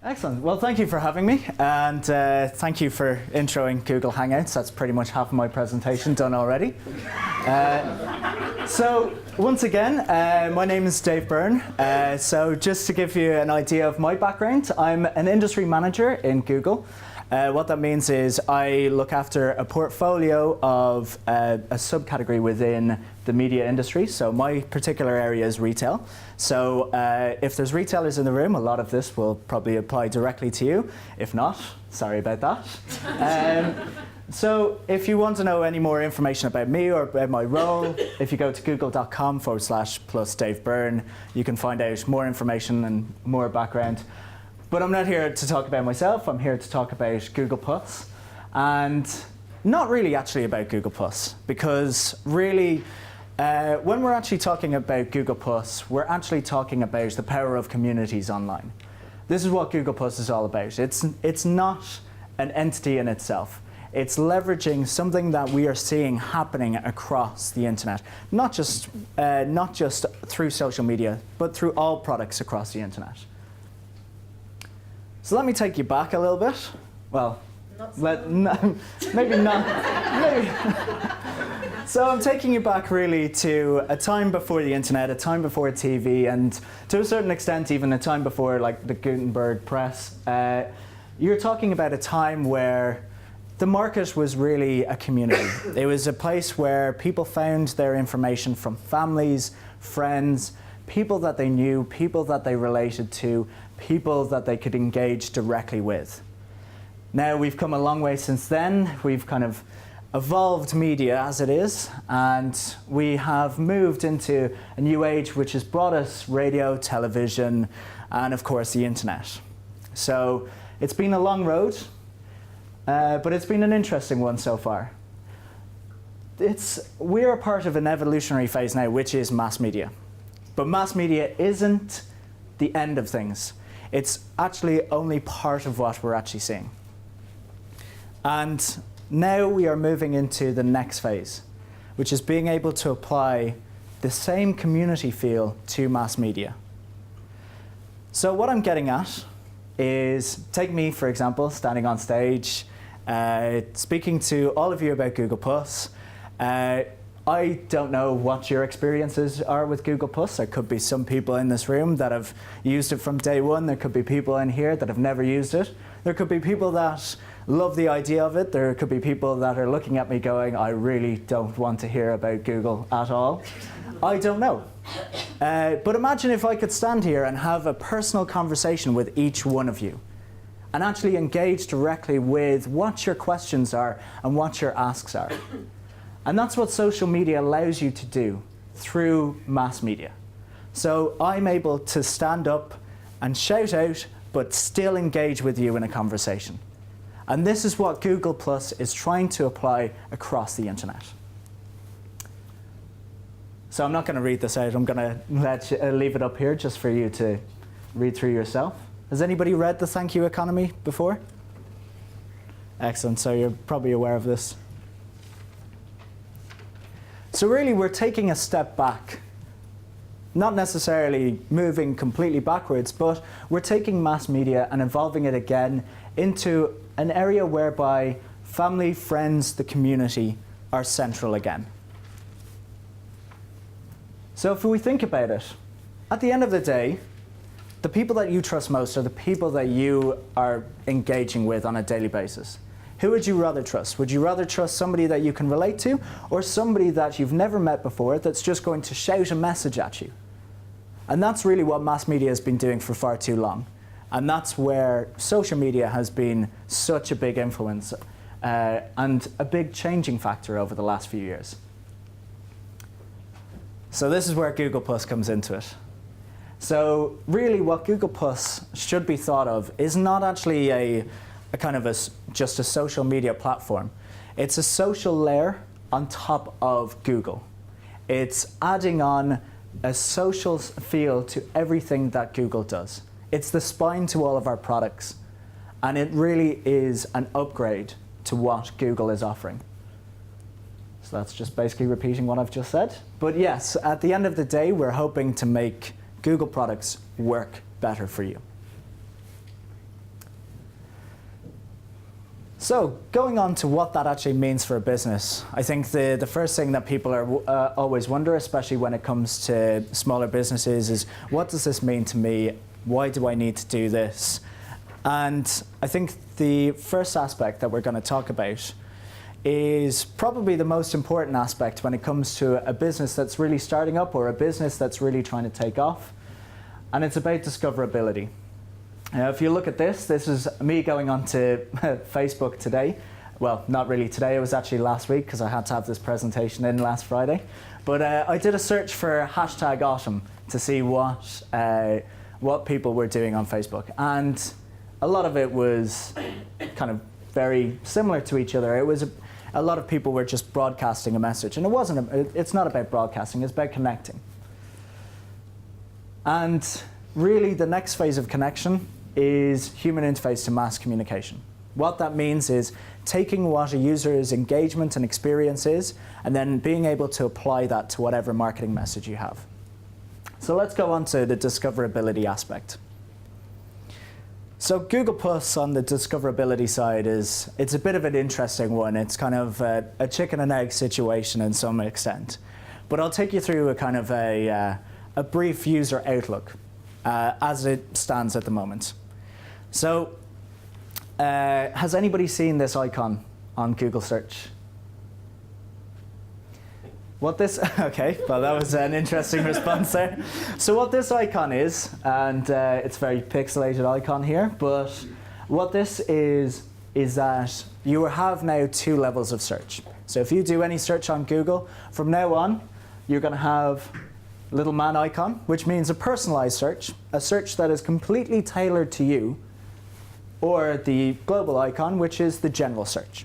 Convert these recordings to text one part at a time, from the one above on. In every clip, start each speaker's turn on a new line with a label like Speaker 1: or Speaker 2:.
Speaker 1: Excellent. Well, thank you for having me, and thank you for introing Google Hangouts. That's pretty much half of my presentation done already. So once again, my name is Dave Byrne. So just to give you an idea of my background, I'm an industry manager in Google. What that means is I look after a portfolio of a subcategory within the media industry. So my particular area is retail. So if there's retailers in the room, a lot of this will probably apply directly to you. If not, sorry about that. So if you want to know any more information about me or about my role, if you go to google.com/plus Dave Byrne, you can find out more information and more background. But I'm not here to talk about myself. I'm here to talk about Google+, and not really actually about Google+, because really, when we're actually talking about Google+, we're actually talking about the power of communities online. This is what Google+ is all about. It's not an entity in itself. It's leveraging something that we are seeing happening across the internet, not just through social media, but through all products across the internet. So let me take you back a little bit. Well, maybe not. Maybe. So I'm taking you back really to a time before the internet, a time before TV, and to a certain extent even a time before like the Gutenberg press. You're talking about a time where the market was really a community. It was a place where people found their information from families, friends, people that they knew, people that they related to, people that they could engage directly with. Now we've come a long way since then. We've kind of evolved media as it is, and we have moved into a new age which has brought us radio, television, and of course the internet. So it's been a long road, but it's been an interesting one so far. We're a part of an evolutionary phase now, which is mass media. But mass media isn't the end of things. It's actually only part of what we're actually seeing. And now we are moving into the next phase, which is being able to apply the same community feel to mass media. So what I'm getting at is, take me, for example, standing on stage, speaking to all of you about Google+. I don't know what your experiences are with Google+. There could be some people in this room that have used it from day one. There could be people in here that have never used it. There could be people that love the idea of it. There could be people that are looking at me going, I really don't want to hear about Google at all. I don't know. But imagine if I could stand here and have a personal conversation with each one of you and actually engage directly with what your questions are and what your asks are. And that's what social media allows you to do through mass media. So I'm able to stand up and shout out, but still engage with you in a conversation. And this is what Google+ is trying to apply across the internet. So I'm not going to read this out. I'm going to leave it up here just for you to read through yourself. Has anybody read The Thank You Economy before? Excellent. So you're probably aware of this. So really, we're taking a step back, not necessarily moving completely backwards, but we're taking mass media and evolving it again into an area whereby family, friends, the community are central again. So if we think about it, at the end of the day, the people that you trust most are the people that you are engaging with on a daily basis. Who would you rather trust? Would you rather trust somebody that you can relate to, or somebody that you've never met before that's just going to shout a message at you? And that's really what mass media has been doing for far too long. And that's where social media has been such a big influence and a big changing factor over the last few years. So this is where Google+ comes into it. So really what Google+ should be thought of is not actually a kind of just a social media platform. It's a social layer on top of Google. It's adding on a social feel to everything that Google does. It's the spine to all of our products. And it really is an upgrade to what Google is offering. So that's just basically repeating what I've just said. But yes, at the end of the day, we're hoping to make Google products work better for you. So going on to what that actually means for a business, I think the first thing that people are always wonder, especially when it comes to smaller businesses, is what does this mean to me? Why do I need to do this? And I think the first aspect that we're going to talk about is probably the most important aspect when it comes to a business that's really starting up or a business that's really trying to take off. And it's about discoverability. If you look at this is me going onto Facebook today. Well, not really today, it was actually last week because I had to have this presentation in last Friday. But I did a search for #autumn to see what people were doing on Facebook. And a lot of it was kind of very similar to each other. It was a lot of people were just broadcasting a message. And it's not about broadcasting, it's about connecting. And really the next phase of connection is human interface to mass communication. What that means is taking what a user's engagement and experience is and then being able to apply that to whatever marketing message you have. So let's go on to the discoverability aspect. So Google Plus on the discoverability side it's a bit of an interesting one. It's kind of a chicken and egg situation in some extent. But I'll take you through a kind of a brief user outlook as it stands at the moment. So has anybody seen this icon on Google search? Okay, well that was an interesting response there. So what this icon is, and it's a very pixelated icon here, but what this is that you have now 2 levels of search. So if you do any search on Google, from now on, you're going to have a little man icon, which means a personalized search, a search that is completely tailored to you, or the global icon, which is the general search.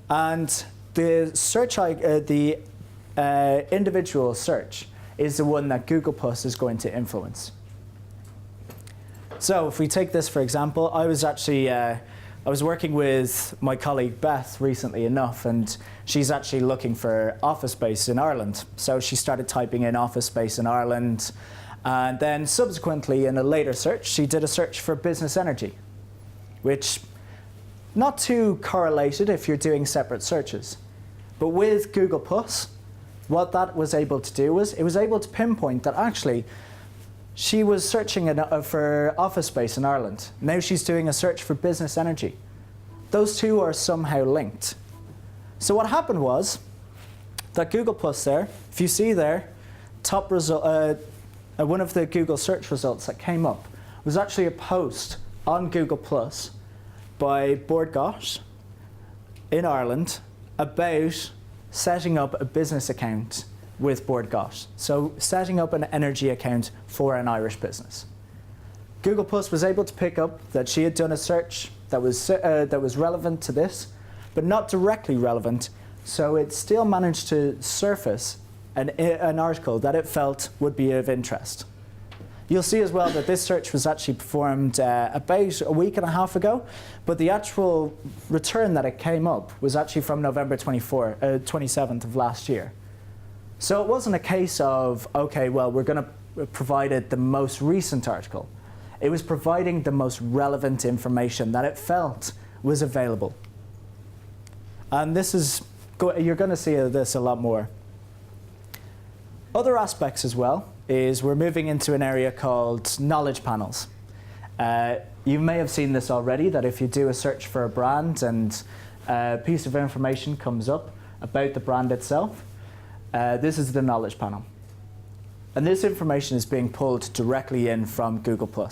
Speaker 1: And the search, individual search is the one that Google Plus is going to influence. So if we take this for example, I was working with my colleague Beth recently enough, and she's actually looking for office space in Ireland. So she started typing in office space in Ireland, and then subsequently in a later search, she did a search for business energy, which not too correlated if you're doing separate searches. But with Google Plus, what that was able to do was it was able to pinpoint that actually she was searching for office space in Ireland. Now she's doing a search for business energy. Those two are somehow linked. So what happened was that Google Plus there, if you see there, top result, one of the Google search results that came up was actually a post on Google Plus by Byrne in Ireland about setting up a business account with Byrne. So setting up an energy account for an Irish business. Google Plus was able to pick up that she had done a search that was relevant to this, but not directly relevant, so it still managed to surface an article that it felt would be of interest. You'll see as well that this search was actually performed about a week and a half ago, but the actual return that it came up was actually from November 27th of last year. So it wasn't a case of, okay, well, we're going to provide it the most recent article. It was providing the most relevant information that it felt was available. And this is, you're going to see this a lot more. Other aspects as well is we're moving into an area called knowledge panels. You may have seen this already, that if you do a search for a brand and a piece of information comes up about the brand itself, this is the knowledge panel. And this information is being pulled directly in from Google+.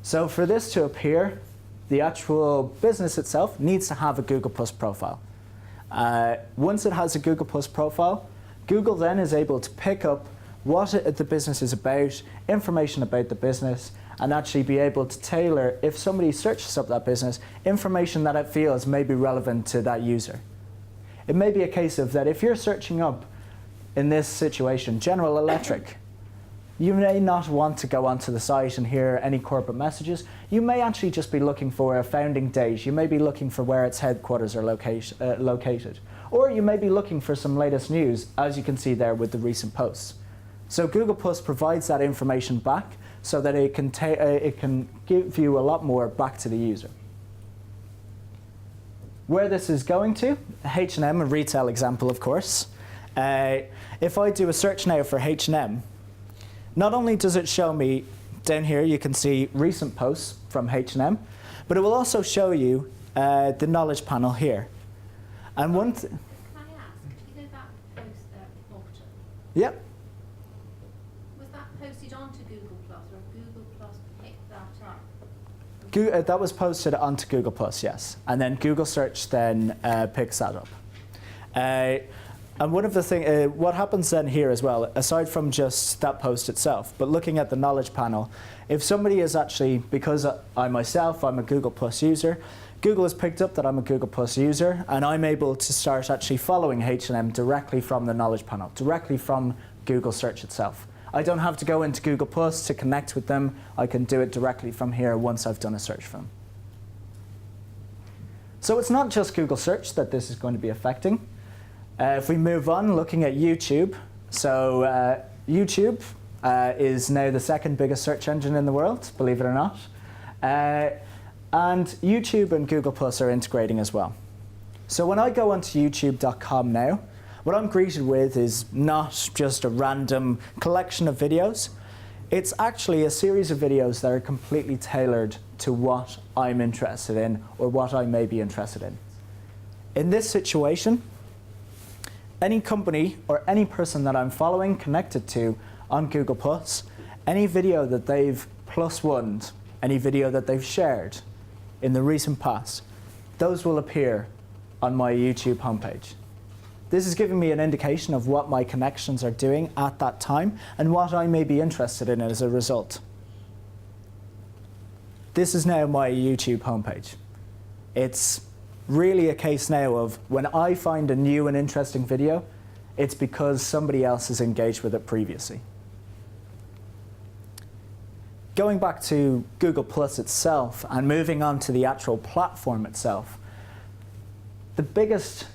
Speaker 1: So for this to appear, the actual business itself needs to have a Google+ profile. Once it has a Google+ profile, Google then is able to pick up what the business is about, information about the business, and actually be able to tailor, if somebody searches up that business, information that it feels may be relevant to that user. It may be a case of that if you're searching up, in this situation, General Electric, you may not want to go onto the site and hear any corporate messages. You may actually just be looking for a founding date. You may be looking for where its headquarters are located. Or you may be looking for some latest news, as you can see there with the recent posts. So Google Plus provides that information back so that it can give you a lot more back to the user. where this is going to, H&M, a retail example, of course. If I do a search now for H&M, not only does it show me down here, you can see recent posts from H&M, but it will also show you the knowledge panel here. And one
Speaker 2: Can I ask, you know that post there at the bottom?
Speaker 1: Yep.
Speaker 2: Was that posted onto Google Plus, or Google Plus picked that up?
Speaker 1: That was posted onto Google Plus, yes. And then Google Search then picks that up. And one of the things, what happens then here as well, aside from just that post itself, but looking at the knowledge panel, if somebody is actually, because I'm a Google Plus user, Google has picked up that I'm a Google Plus user, and I'm able to start actually following H&M directly from the knowledge panel, directly from Google Search itself. I don't have to go into Google Plus to connect with them. I can do it directly from here once I've done a search for them. So it's not just Google Search that this is going to be affecting. If we move on, looking at YouTube, so YouTube is now the second biggest search engine in the world, believe it or not. And YouTube and Google Plus are integrating as well. So when I go onto youtube.com now, what I'm greeted with is not just a random collection of videos. It's actually a series of videos that are completely tailored to what I'm interested in or what I may be interested in. In this situation, any company or any person that I'm following connected to on Google Plus, any video that they've +1'd, any video that they've shared in the recent past, those will appear on my YouTube homepage. This is giving me an indication of what my connections are doing at that time and what I may be interested in as a result. This is now my YouTube homepage. It's really a case now of when I find a new and interesting video, it's because somebody else has engaged with it previously. Going back to Google Plus itself and moving on to the actual platform itself, the biggest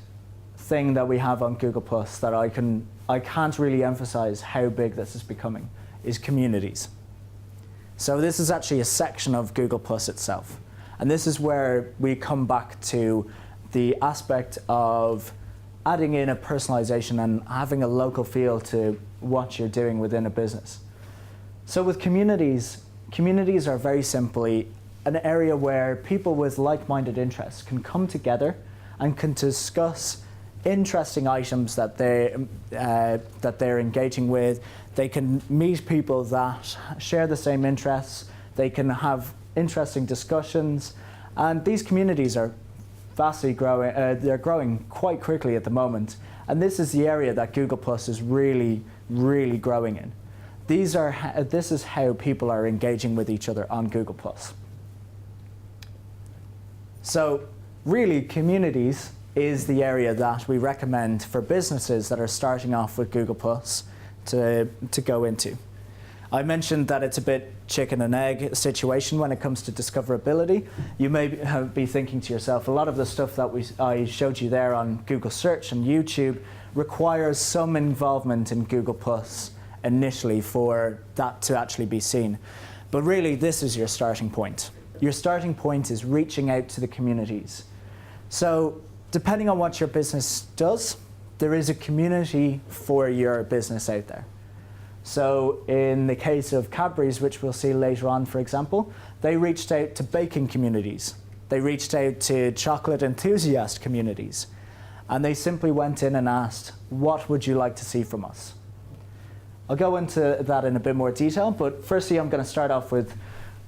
Speaker 1: thing that we have on Google Plus that I can't really emphasize how big this is becoming is communities. So this is actually a section of Google Plus itself. And this is where we come back to the aspect of adding in a personalization and having a local feel to what you're doing within a business. So with communities, communities are very simply an area where people with like-minded interests can come together and can discuss interesting items that they're engaging with. They can meet people that share the same interests. They can have interesting discussions, and these communities are vastly growing. They're growing quite quickly at the moment, and this is the area that Google Plus is really, really growing in. This is how people are engaging with each other on Google Plus. So really, communities is the area that we recommend for businesses that are starting off with Google Plus to go into. I mentioned that it's a bit chicken and egg situation when it comes to discoverability. You may be thinking to yourself, a lot of the stuff that I showed you there on Google Search and YouTube requires some involvement in Google Plus initially for that to actually be seen. But really, this is your starting point. Your starting point is reaching out to the communities. So depending on what your business does, there is a community for your business out there. So in the case of Cadbury's, which we'll see later on, for example, they reached out to baking communities. They reached out to chocolate enthusiast communities. And they simply went in and asked, what would you like to see from us? I'll go into that in a bit more detail, but firstly I'm going to start off with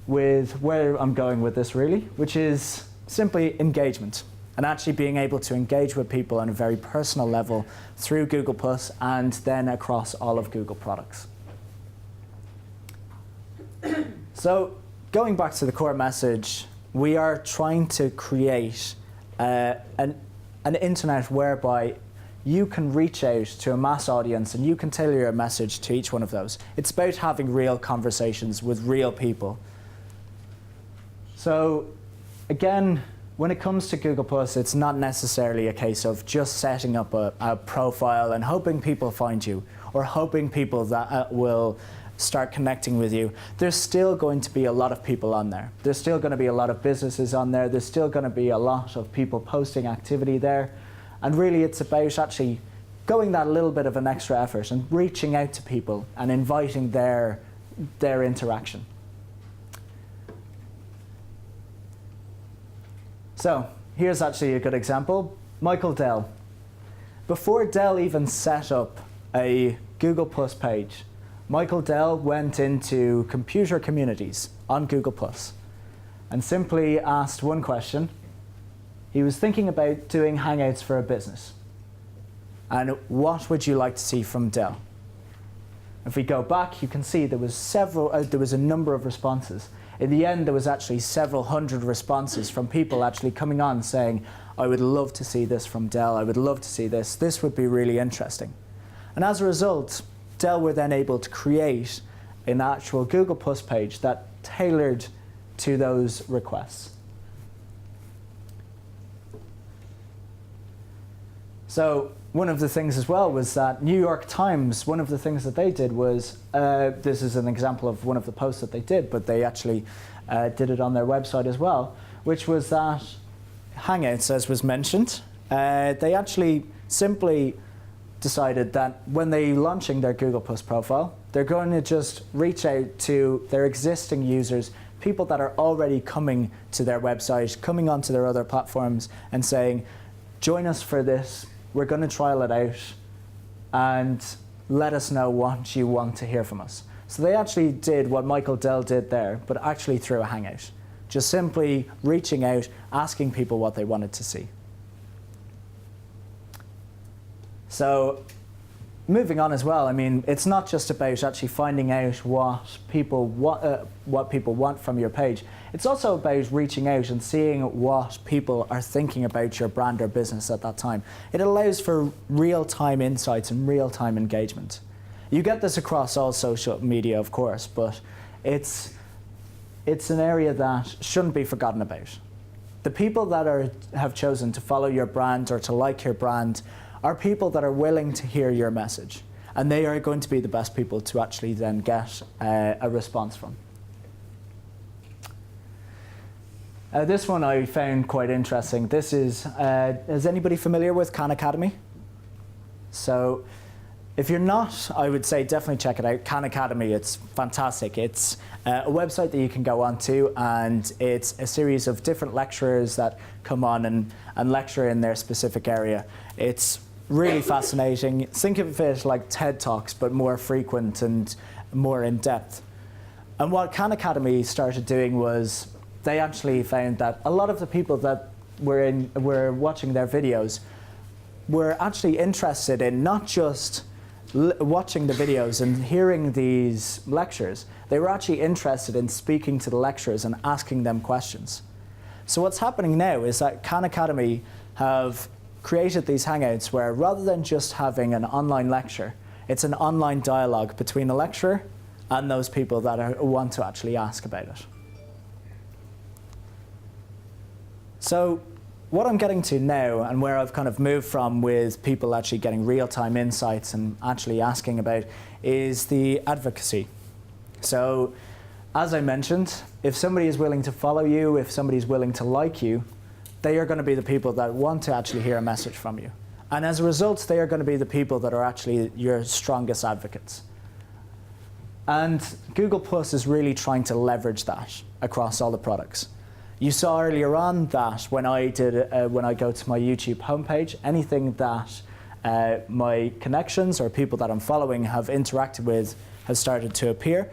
Speaker 1: where I'm going with this really, which is simply engagement. And actually being able to engage with people on a very personal level through Google Plus and then across all of Google products. So going back to the core message, we are trying to create an internet whereby you can reach out to a mass audience and you can tailor your message to each one of those. It's about having real conversations with real people. So again, when it comes to Google Plus, it's not necessarily a case of just setting up a profile and hoping people find you, or hoping people that will start connecting with you, there's still going to be a lot of people on there. There's still going to be a lot of businesses on there. There's still going to be a lot of people posting activity there. And really it's about actually going that little bit of an extra effort and reaching out to people and inviting their interaction. So here's actually a good example. Michael Dell. Before Dell even set up a Google Plus page, Michael Dell went into computer communities on Google Plus and simply asked one question. He was thinking about doing Hangouts for a business. And what would you like to see from Dell? If we go back, you can see there was a number of responses. In the end, there was actually several hundred responses from people actually coming on saying, I would love to see this from Dell. I would love to see this. This would be really interesting. And as a result, Dell were then able to create an actual Google Plus page that tailored to those requests. So one of the things as well was that New York Times, one of the things that they did was, this is an example of one of the posts that they did, but they actually did it on their website as well, which was that Hangouts, as was mentioned, they actually simply decided that when they're launching their Google Plus profile, they're going to just reach out to their existing users, people that are already coming to their website, coming onto their other platforms and saying, join us for this, we're going to trial it out, and let us know what you want to hear from us. So they actually did what Michael Dell did there, but actually through a Hangout. Just simply reaching out, asking people what they wanted to see. So moving on as well, I mean, it's not just about actually finding out what people want from your page. It's also about reaching out and seeing what people are thinking about your brand or business at that time. It allows for real-time insights and real-time engagement. You get this across all social media, of course, but it's an area that shouldn't be forgotten about. The people that have chosen to follow your brand or to like your brand are people that are willing to hear your message, and they are going to be the best people to actually then get a response from. This one I found quite interesting. This is, is anybody familiar with Khan Academy? So if you're not, I would say definitely check it out. Khan Academy, it's fantastic. It's a website that you can go onto, and it's a series of different lecturers that come on and lecture in their specific area. It's really fascinating. Think of it like TED Talks, but more frequent and more in depth. And what Khan Academy started doing was they actually found that a lot of the people that were watching their videos were actually interested in not just watching the videos and hearing these lectures. They were actually interested in speaking to the lecturers and asking them questions. So what's happening now is that Khan Academy have created these Hangouts where rather than just having an online lecture, it's an online dialogue between the lecturer and those people that want to actually ask about it. So what I'm getting to now, and where I've kind of moved from with people actually getting real-time insights and actually asking about, is the advocacy. So as I mentioned, if somebody is willing to follow you, if somebody's willing to like you, they are going to be the people that want to actually hear a message from you. And as a result, they are going to be the people that are actually your strongest advocates. And Google Plus is really trying to leverage that across all the products. You saw earlier on that when I go to my YouTube homepage, anything that my connections or people that I'm following have interacted with has started to appear.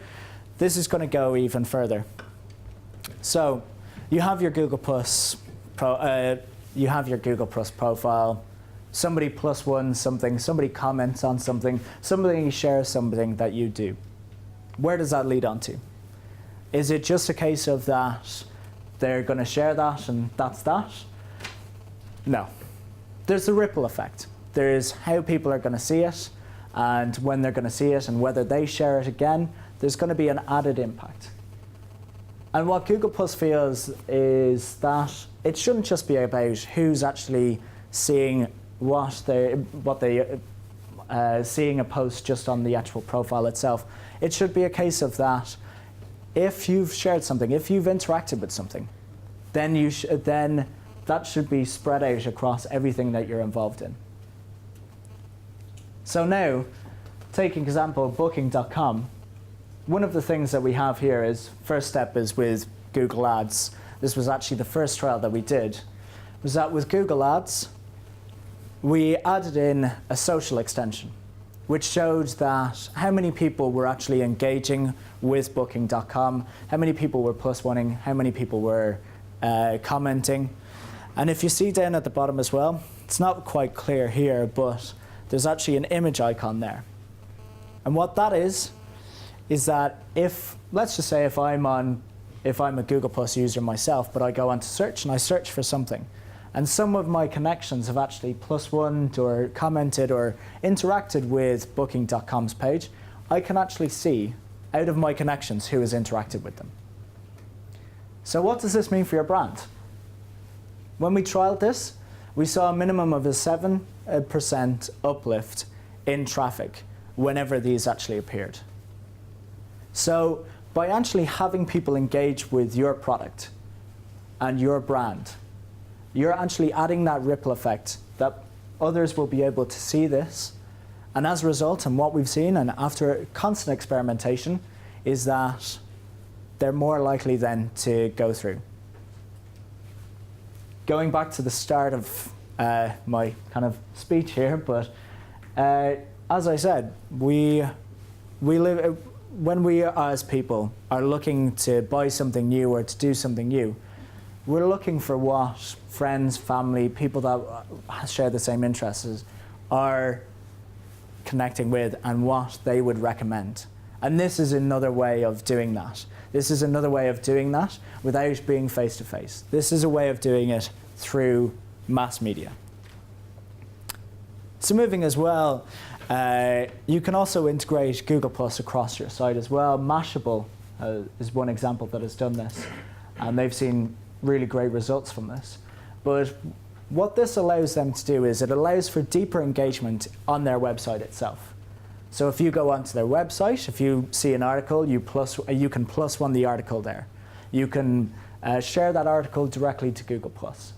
Speaker 1: This is going to go even further. So you have your Google Plus profile. Somebody plus one something. Somebody comments on something. Somebody shares something that you do. Where does that lead on to? Is it just a case of that they're going to share that and that's that? No. There's the ripple effect. There's how people are going to see it, and when they're going to see it and whether they share it again, there's going to be an added impact. And what Google Plus feels is that it shouldn't just be about who's actually seeing what they seeing a post just on the actual profile itself. It should be a case of that if you've shared something, if you've interacted with something, then that should be spread out across everything that you're involved in. So now, take example Booking.com. One of the things that we have here is, first step is with Google Ads. This was actually the first trial that we did, was that with Google Ads, we added in a social extension, which showed that how many people were actually engaging with Booking.com, how many people were +1ing, how many people were commenting. And if you see down at the bottom as well, it's not quite clear here, but there's actually an image icon there. And what that is that if, let's just say if I'm a Google Plus user myself, but I go onto search and I search for something, and some of my connections have actually +1'd or commented or interacted with Booking.com's page, I can actually see out of my connections who has interacted with them. So what does this mean for your brand? When we trialed this, we saw a minimum of a 7% uplift in traffic whenever these actually appeared. So by actually having people engage with your product and your brand, you're actually adding that ripple effect that others will be able to see this. And as a result, and what we've seen, and after constant experimentation, is that they're more likely then to go through. Going back to the start of my kind of speech here, but as I said, we live, when we as people are looking to buy something new or to do something new, we're looking for what friends, family, people that share the same interests are connecting with and what they would recommend. And this is another way of doing that. This is another way of doing that without being face-to-face. This is a way of doing it through mass media. So moving as well, you can also integrate Google Plus across your site as well. Mashable is one example that has done this, and they've seen really great results from this. But what this allows them to do is it allows for deeper engagement on their website itself. So if you go onto their website, if you see an article, you can +1 the article there. You can share that article directly to Google Plus.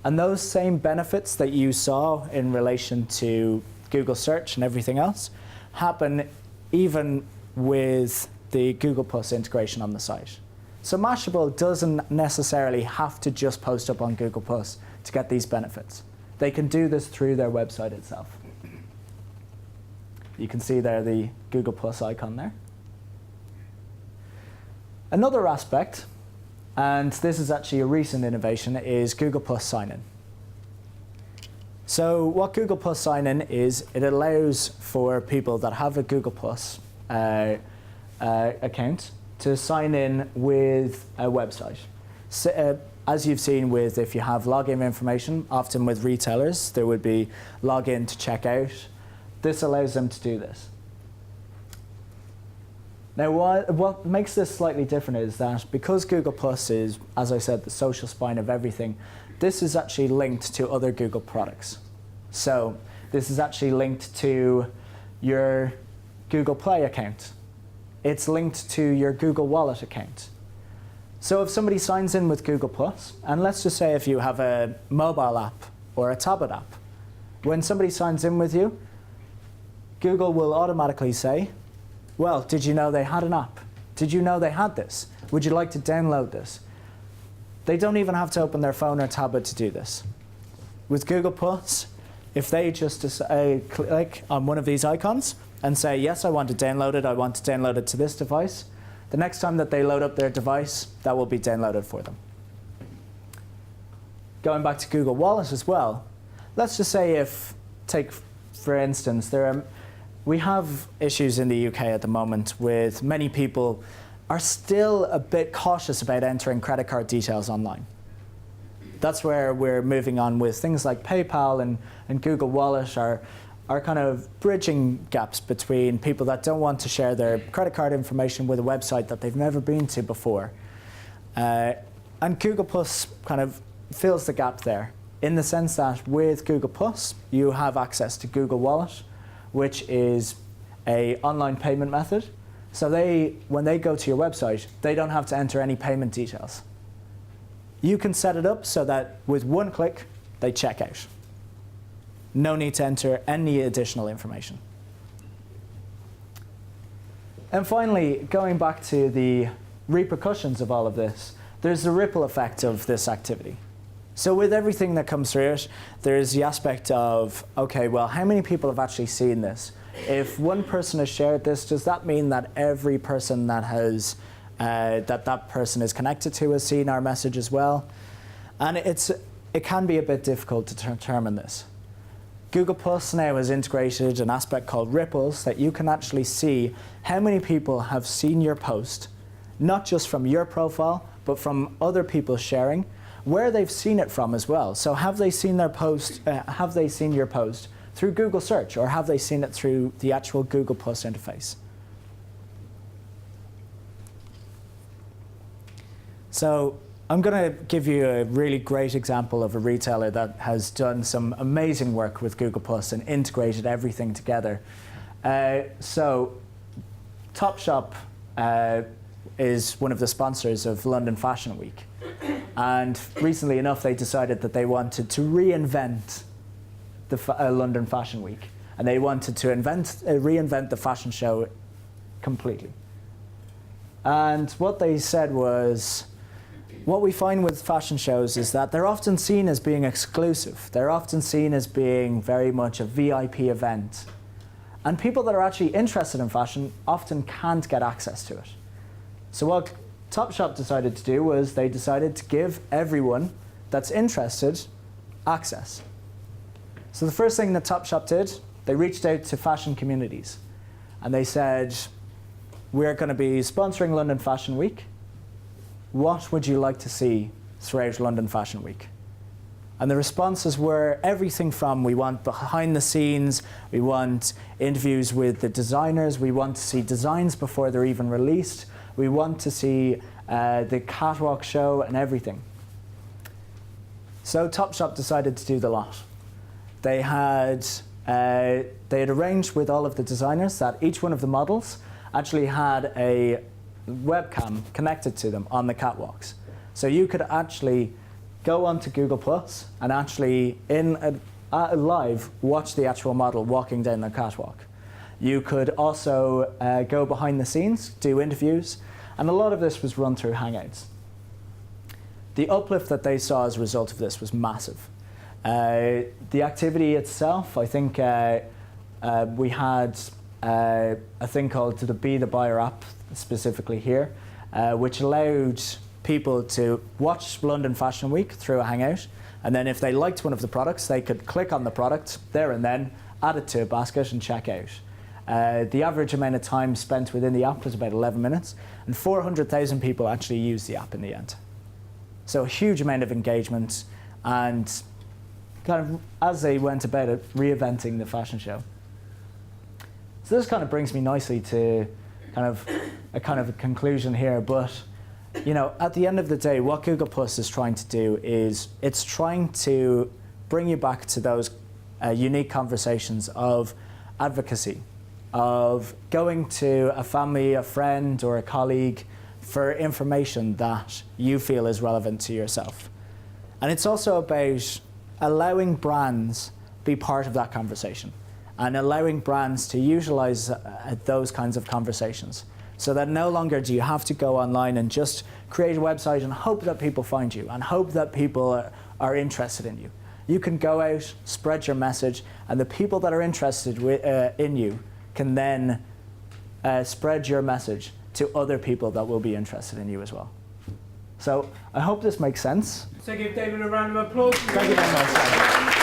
Speaker 1: And those same benefits that you saw in relation to Google search and everything else happen even with the Google Plus integration on the site. So Mashable doesn't necessarily have to just post up on Google Plus to get these benefits. They can do this through their website itself. You can see there the Google Plus icon there. Another aspect, and this is actually a recent innovation, is Google Plus sign-in. So what Google Plus sign-in is, it allows for people that have a Google Plus account to sign in with a website. So, as you've seen with, if you have login information, often with retailers, there would be login to check out. This allows them to do this. Now, what makes this slightly different is that because Google Plus is, as I said, the social spine of everything, this is actually linked to other Google products. So this is actually linked to your Google Play account. It's linked to your Google Wallet account. So if somebody signs in with Google Plus, and let's just say if you have a mobile app or a tablet app, when somebody signs in with you, Google will automatically say, well, did you know they had an app? Did you know they had this? Would you like to download this? They don't even have to open their phone or tablet to do this. With Google Plus, if they just click on one of these icons and say, yes, I want to download it, I want to download it to this device, the next time that they load up their device, that will be downloaded for them. Going back to Google Wallet as well, let's just say take for instance, we have issues in the UK at the moment with many people are still a bit cautious about entering credit card details online. That's where we're moving on with things like PayPal and Google Wallet are kind of bridging gaps between people that don't want to share their credit card information with a website that they've never been to before. And Google Plus kind of fills the gap there in the sense that with Google Plus, you have access to Google Wallet, which is an online payment method. So when they go to your website, they don't have to enter any payment details. You can set it up so that with one click, they check out. No need to enter any additional information. And finally, going back to the repercussions of all of this, there's the ripple effect of this activity. So with everything that comes through it, there's the aspect of, okay, well, how many people have actually seen this? If one person has shared this, does that mean that every person that has that person is connected to has seen our message as well? And it can be a bit difficult to determine this. Google Plus now has integrated an aspect called ripples that you can actually see how many people have seen your post, not just from your profile, but from other people sharing, where they've seen it from as well. So have they seen their post? Have they seen your post through Google search, or have they seen it through the actual Google Plus interface? So I'm going to give you a really great example of a retailer that has done some amazing work with Google Plus and integrated everything together. So Topshop is one of the sponsors of London Fashion Week. And recently enough, they decided that they wanted to reinvent the London Fashion Week. And they wanted to reinvent the fashion show completely. And what they said was, what we find with fashion shows is that they're often seen as being exclusive. They're often seen as being very much a VIP event. And people that are actually interested in fashion often can't get access to it. So what Topshop decided to do was they decided to give everyone that's interested access. So the first thing that Topshop did, they reached out to fashion communities. And they said, we're going to be sponsoring London Fashion Week. What would you like to see throughout London Fashion Week? And the responses were everything from, we want behind the scenes, we want interviews with the designers, we want to see designs before they're even released, we want to see the catwalk show and everything. So Topshop decided to do the lot. They had arranged with all of the designers that each one of the models actually had a webcam connected to them on the catwalks. So you could actually go onto Google Plus and actually live watch the actual model walking down the catwalk. You could also go behind the scenes, do interviews, and a lot of this was run through Hangouts. The uplift that they saw as a result of this was massive. The activity itself, I think we had a thing called the Be the Buyer app specifically here, which allowed people to watch London Fashion Week through a Hangout, and then if they liked one of the products, they could click on the product there and then, add it to a basket and check out. The average amount of time spent within the app was about 11 minutes, and 400,000 people actually used the app in the end. So a huge amount of engagement, and kind of as they went about it, reinventing the fashion show. So this kind of brings me nicely to kind of a conclusion here, but you know, at the end of the day, what Google Plus is trying to do is it's trying to bring you back to those unique conversations of advocacy, of going to a family, a friend, or a colleague for information that you feel is relevant to yourself. And it's also about allowing brands be part of that conversation and allowing brands to utilize those kinds of conversations, so that no longer do you have to go online and just create a website and hope that people find you and hope that people are interested in you. You can go out, spread your message, and the people that are interested in you can then spread your message to other people that will be interested in you as well. So I hope this makes sense.
Speaker 3: So give David a round of applause.
Speaker 1: Thank you very much.